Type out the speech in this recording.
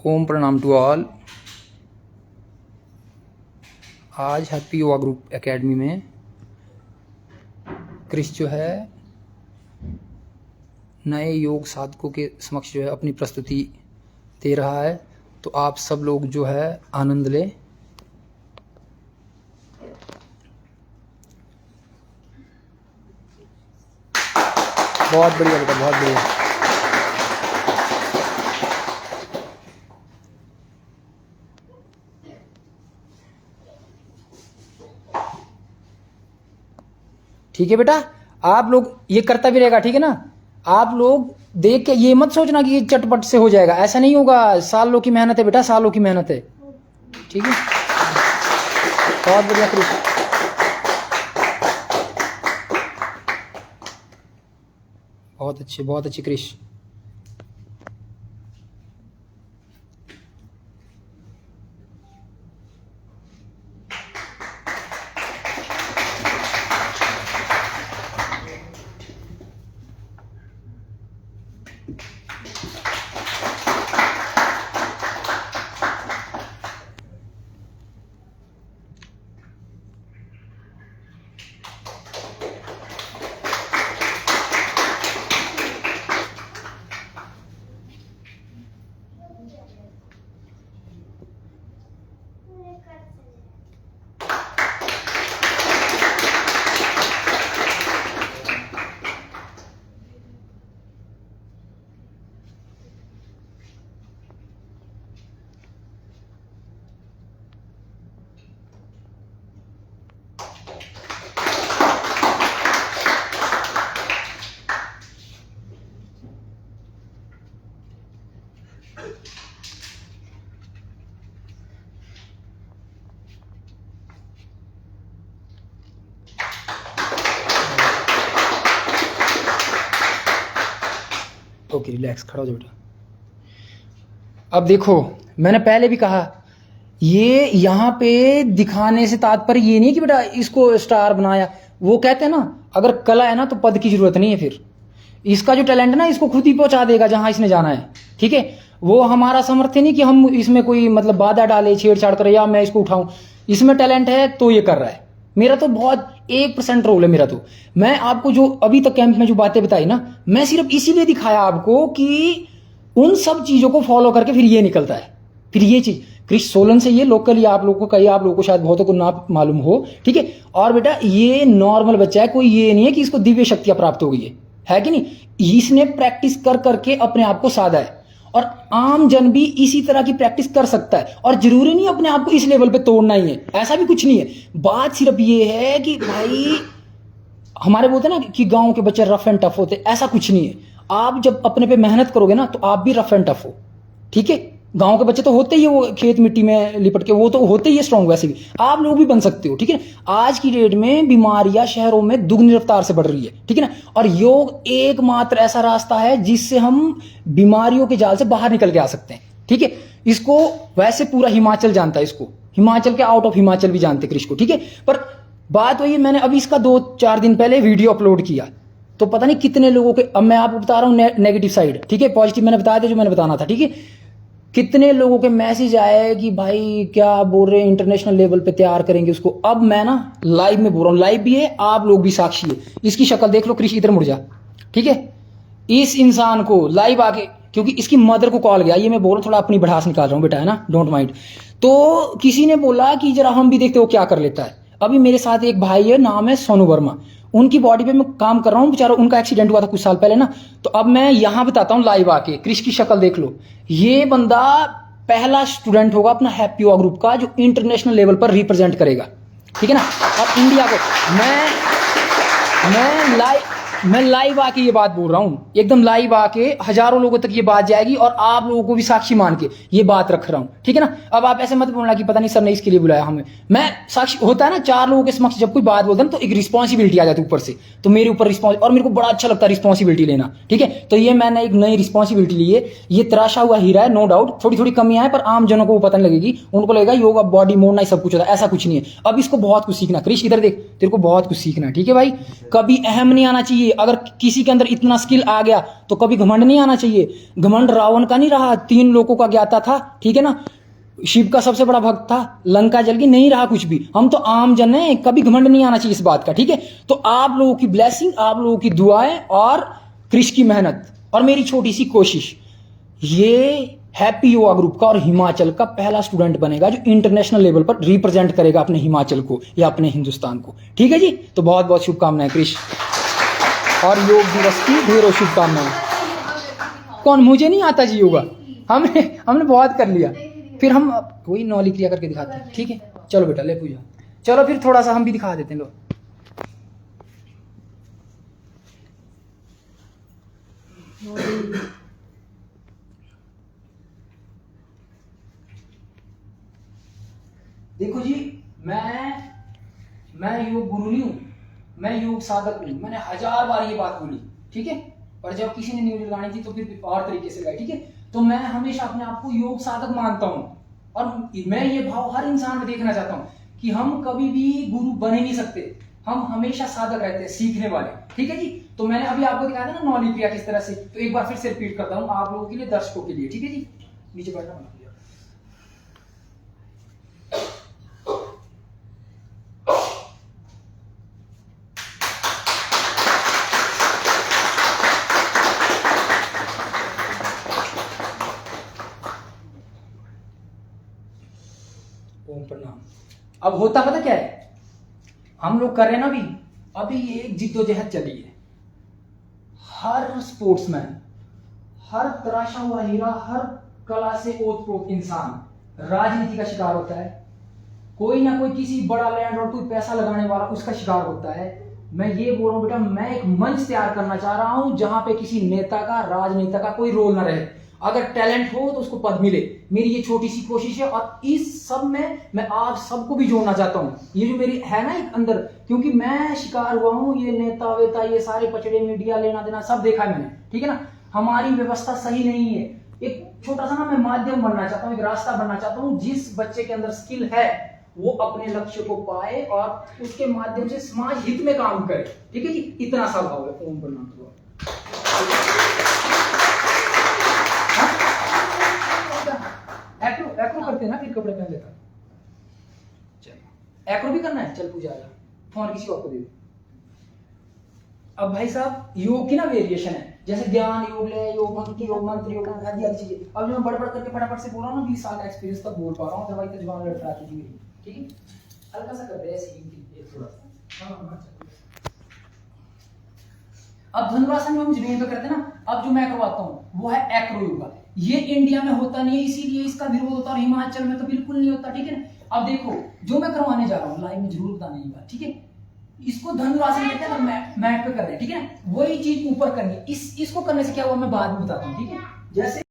ओम प्रणाम to all. आज happy yoga group academy में क्रिश जो है नए योग साधकों के समक्ष जो है अपनी प्रस्तुति दे रहा है, तो आप सब लोग जो है आनंद लें। बहुत बढ़िया बेटा, बहुत बढ़िया। ठीक है बेटा, आप लोग ये करता भी रहेगा, ठीक है ना। आप लोग देख के ये मत सोचना कि ये चटपट से हो जाएगा, ऐसा नहीं होगा। सालों की मेहनत है बेटा, सालों की मेहनत है, ठीक है। बहुत बढ़िया क्रिश, बहुत अच्छे क्रिश। ओके, रिलैक्स, खड़ा हो जाओ बेटा। अब देखो, मैंने पहले भी कहा, ये यहाँ पे दिखाने से तात्पर्य ये नहीं कि बेटा इसको स्टार बनाया। वो कहते हैं ना, अगर कला है ना तो पद की जरूरत नहीं है। फिर इसका जो टैलेंट है ना, इसको खुद ही पहुंचा देगा जहां इसने जाना है, ठीक है। वो हमारा सामर्थ्य नहीं कि हम इसमें कोई मतलब बाधा डाले, छेड़छाड़ करे या मैं इसको उठाऊं। इसमें टैलेंट है तो ये कर रहा है। मेरा तो बहुत 1% रोल है मेरा तो। मैं आपको जो अभी तक कैंप में जो बातें बताई ना, मैं सिर्फ इसीलिए दिखाया आपको कि उन सब चीजों को फॉलो करके फिर ये निकलता है। फिर ये चीज क्रिश सोलन से, ये लोकली आप लोगों को, कई आप लोगों को शायद बहुतों को ना मालूम हो, ठीक है। और बेटा ये नॉर्मल बच्चा है, कोई ये नहीं है कि इसको दिव्य शक्तियां प्राप्त हो गई है कि नहीं। इसने प्रैक्टिस कर करके अपने आप को साधा है, और आम जन भी इसी तरह की प्रैक्टिस कर सकता है। और जरूरी नहीं अपने आप को इस लेवल पे तोड़ना ही है, ऐसा भी कुछ नहीं है। बात सिर्फ ये है कि भाई हमारे बोलते हैं ना कि गांव के बच्चे रफ एंड टफ होते, ऐसा कुछ नहीं है। आप जब अपने पे मेहनत करोगे ना तो आप भी रफ एंड टफ हो, ठीक है। गांव के बच्चे तो होते ही, वो खेत मिट्टी में लिपट के वो तो होते ही स्ट्रांग। वैसे भी आप लोग भी बन सकते हो, ठीक है। आज की डेट में बीमारियां शहरों में दुगनी रफ्तार से बढ़ रही है, ठीक है ना। और योग एकमात्र ऐसा रास्ता है जिससे हम बीमारियों के जाल से बाहर निकल के आ सकते हैं, ठीक है। इसको वैसे पूरा हिमाचल जानता है, इसको हिमाचल के आउट ऑफ हिमाचल भी जानते कृष्ण को, ठीक है। पर बात वही, मैंने अभी इसका 2-4 दिन पहले वीडियो अपलोड किया, तो पता नहीं कितने लोगों के, अब मैं आपको बता रहा हूं नेगेटिव साइड, ठीक है। पॉजिटिव मैंने बताया था जो मैंने बताना था, ठीक है। कितने लोगों के मैसेज आए कि भाई क्या बोल रहे हैं, इंटरनेशनल लेवल पे तैयार करेंगे उसको। अब मैं ना लाइव में बोल रहा हूं, लाइव भी है, आप लोग भी साक्षी है। इसकी शक्ल देख लो कृषि, इधर मुड़ जा, ठीक है। इस इंसान को लाइव आके, क्योंकि इसकी मदर को कॉल गया, ये मैं बोल रहा हूं, थोड़ा अपनी भड़ास निकाल रहा हूं बेटा, है ना, डोंट माइंड। तो किसी ने बोला कि जरा हम भी देखते हो क्या कर लेता है। अभी मेरे साथ एक भाई है, नाम है सोनू वर्मा, उनकी बॉडी पे मैं काम कर रहा हूँ। बेचारा, उनका एक्सीडेंट हुआ था कुछ साल पहले ना, तो अब मैं यहां बताता हूँ लाइव आके। क्रिश की शक्ल देख लो, ये बंदा पहला स्टूडेंट होगा अपना हैप्पी योगा ग्रुप का जो इंटरनेशनल लेवल पर रिप्रेजेंट करेगा, ठीक है ना। और इंडिया को मैं लाइव आके ये बात बोल रहा हूं, एकदम लाइव आके हजारों लोगों तक ये बात जाएगी, और आप लोगों को भी साक्षी मान के ये बात रख रहा हूं, ठीक है ना। अब आप ऐसे मत बोलना कि पता नहीं सर ने इसके लिए बुलाया हमें। मैं साक्षी, होता है ना 4 लोगों के समक्ष जब कोई बात बोलता है तो एक रिस्पॉन्सिबिलिटी आ जाती है ऊपर से, तो मेरे ऊपर और मेरे को बड़ा अच्छा लगता है रिस्पॉन्सिबिलिटी लेना, ठीक है। तो ये मैंने एक नई रिस्पॉन्सिबिलिटी ली है। ये तराशा हुआ हीरा है, नो डाउट, थोड़ी थोड़ी कमियां है, पर आम जनों को वो पता नहीं लगेगी। उनको लगेगा योगा बॉडी मोड़ना ही सब कुछ होता है, ऐसा कुछ नहीं है। अब इसको बहुत कुछ सीखना, क्रिश इधर देख, तेरे को बहुत कुछ सीखना है, ठीक है भाई। कभी अहम नहीं आना चाहिए चाहिए। अगर किसी के अंदर इतना स्किल आ गया तो कभी घमंड नहीं आना चाहिए। घमंड रावण का नहीं रहा, 3 लोगों का ज्ञाता था, ठीक है ना, शिव का सबसे बड़ा भक्त था, लंका जल गई, नहीं रहा कुछ भी। हम तो आम जन हैं, कभी घमंड नहीं आना चाहिए इस बात का, ठीक है। तो आप लोगों की ब्लेसिंग, आप लोगों की दुआएं और क्रिश की मेहनत और मेरी छोटी सी कोशिश, ये हैप्पी योगा ग्रुप का और हिमाचल का पहला स्टूडेंट बनेगा जो इंटरनेशनल लेवल पर रिप्रेजेंट करेगा अपने हिमाचल को या अपने हिंदुस्तान को, ठीक है जी। तो बहुत बहुत शुभकामनाएं क्रिश, और योग दिवस की ढेरों शुभकामनाएं। कौन, मुझे नहीं आता जी योगा, हमने बहुत कर लिया। फिर हम वही नौली क्रिया करके दिखाते हैं, ठीक है। चलो बेटा ले पूजा, चलो फिर थोड़ा सा हम भी दिखा देते हैं। लो देखो जी, मैं योग गुरु नहीं हूं, मैं योग साधक हूं। मैंने 1000 बार ये बात बोली, ठीक है, पर जब किसी ने न्यूज लगानी थी तो फिर और तरीके से गाई, ठीक है। तो मैं हमेशा अपने आप को योग साधक मानता हूं, और मैं ये भाव हर इंसान में देखना चाहता हूं कि हम कभी भी गुरु बन ही नहीं सकते, हम हमेशा साधक रहते हैं, सीखने वाले, ठीक है जी। तो मैंने अभी आपको दिखाया था ना नौली क्रिया किस तरह से, तो एक बार फिर से रिपीट करता हूं आप लोगों के लिए, दर्शकों के लिए, ठीक है जी। नीचे बैठना मत भूलिएगा। ओम प्रणाम। अब होता पता क्या है, हम लोग कर रहे हैं ना अभी ये एक जिद्दोजहद चली है। हर स्पोर्ट्समैन, हर तराशा हुआ हीरा, हर कला से ओतप्रोत इंसान राजनीति का शिकार होता है। कोई ना कोई किसी बड़ा लैंड और कोई पैसा लगाने वाला उसका शिकार होता है। मैं ये बोल रहा हूं बेटा, मैं एक मंच तैयार करना चाह रहा हूं जहां पे किसी नेता का, राजनेता का कोई रोल ना रहे। अगर टैलेंट हो तो उसको पद मिले, मेरी ये छोटी सी कोशिश है। और इस सब में मैं आप सबको भी जोड़ना चाहता हूं, ये जो मेरी है ना एक अंदर, क्योंकि मैं शिकार हुआ हूं ये नेता वेता, ये सारे पचड़े मीडिया लेना देना सब देखा है मैंने, ठीक है ना। हमारी व्यवस्था सही नहीं है। एक छोटा सा ना मैं माध्यम बनना चाहता हूं, एक रास्ता बनना चाहता हूं, जिस बच्चे के अंदर स्किल है वो अपने लक्ष्य को पाए और उसके माध्यम से समाज हित में काम करे, ठीक है जी। इतना सा भाव है। ओम प्रणाम। एक्रो करते हैं ना, फिर कपड़े पहन लेता। चल एक्रो भी करना है, चल पूजा आया, फोन किसी और को दे दे। अब भाई साहब योग की ना वेरिएशन है, जैसे ज्ञान योग, लय योग, भक्ति योग, मंत्र योग, आदि आदि चीजें। अब जो मैं बड़ करके फटाफट से बोल रहा हूँ ना, 20 साल का एक्सपीरियंस तक बोल पा रहा हूँ, अदरवाइज तो जुबान लड़खड़ा की मेरी, ठीक है। हल्का सा करते हैं ऐसे ही थोड़ा सा। अब धनुरासन में हम जमीन पे करते हैं ना, अब जो मैं करवाता हूँ वो है एक्रो योगा। ये इंडिया में होता नहीं है, इसीलिए इसका विरोध होता है, और हिमाचल में तो बिल्कुल नहीं होता, ठीक है ना। अब देखो जो मैं करवाने जा रहा हूँ लाइव में जरूर बताना ये बात, ठीक है। इसको धनुरासन कहते हैं ना, मैट पे कर रहे हैं, ठीक है ना। वही चीज ऊपर करनी, इसको करने से क्या हुआ मैं बाद में बताता हूँ, ठीक है। जैसे